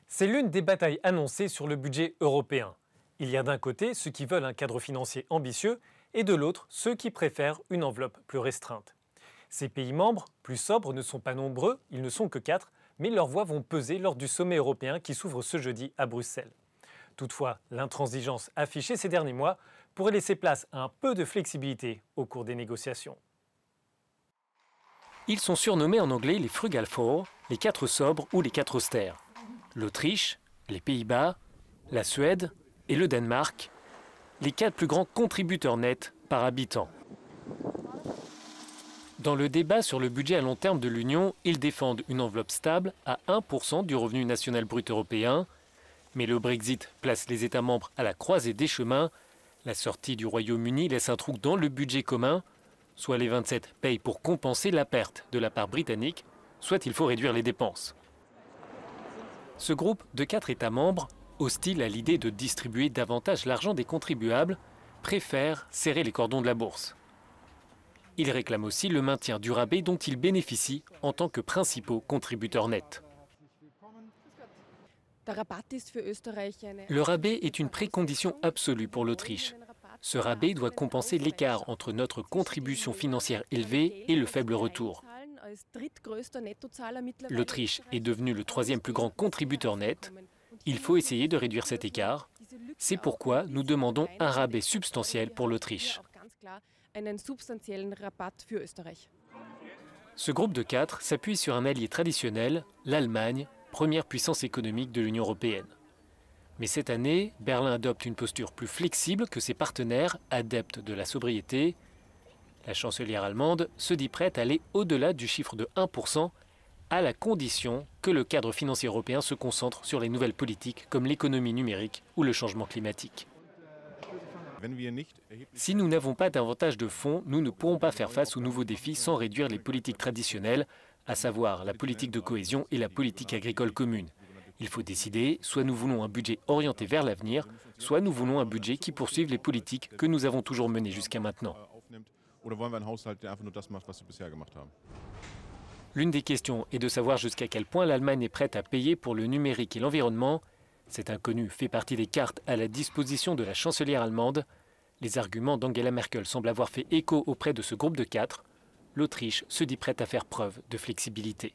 C'est l'une des batailles annoncées sur le budget européen. Il y a d'un côté ceux qui veulent un cadre financier ambitieux et de l'autre ceux qui préfèrent une enveloppe plus restreinte. Ces pays membres, plus sobres, ne sont pas nombreux, ils ne sont que 4, mais leurs voix vont peser lors du sommet européen qui s'ouvre ce jeudi à Bruxelles. Toutefois, l'intransigeance affichée ces derniers mois pourrait laisser place à un peu de flexibilité au cours des négociations. Ils sont surnommés en anglais les Frugal Four, les 4 sobres ou les 4 austères. L'Autriche, les Pays-Bas, la Suède et le Danemark, les 4 plus grands contributeurs nets par habitant. Dans le débat sur le budget à long terme de l'Union, ils défendent une enveloppe stable à 1% du revenu national brut européen. Mais le Brexit place les États membres à la croisée des chemins. La sortie du Royaume-Uni laisse un trou dans le budget commun. Soit les 27 payent pour compenser la perte de la part britannique, soit il faut réduire les dépenses. Ce groupe de 4 États membres, hostile à l'idée de distribuer davantage l'argent des contribuables, préfère serrer les cordons de la bourse. Il réclame aussi le maintien du rabais dont ils bénéficient en tant que principaux contributeurs nets. Le rabais est une précondition absolue pour l'Autriche. Ce rabais doit compenser l'écart entre notre contribution financière élevée et le faible retour. L'Autriche est devenue le 3e plus grand contributeur net. Il faut essayer de réduire cet écart. C'est pourquoi nous demandons un rabais substantiel pour l'Autriche. Ce groupe de 4 s'appuie sur un allié traditionnel, l'Allemagne, première puissance économique de l'Union européenne. Mais cette année, Berlin adopte une posture plus flexible que ses partenaires, adeptes de la sobriété. La chancelière allemande se dit prête à aller au-delà du chiffre de 1%, à la condition que le cadre financier européen se concentre sur les nouvelles politiques comme l'économie numérique ou le changement climatique. Si nous n'avons pas davantage de fonds, nous ne pourrons pas faire face aux nouveaux défis sans réduire les politiques traditionnelles, à savoir la politique de cohésion et la politique agricole commune. Il faut décider, soit nous voulons un budget orienté vers l'avenir, soit nous voulons un budget qui poursuive les politiques que nous avons toujours menées jusqu'à maintenant. L'une des questions est de savoir jusqu'à quel point l'Allemagne est prête à payer pour le numérique et l'environnement. Cet inconnu fait partie des cartes à la disposition de la chancelière allemande. Les arguments d'Angela Merkel semblent avoir fait écho auprès de ce groupe de 4. L'Autriche se dit prête à faire preuve de flexibilité.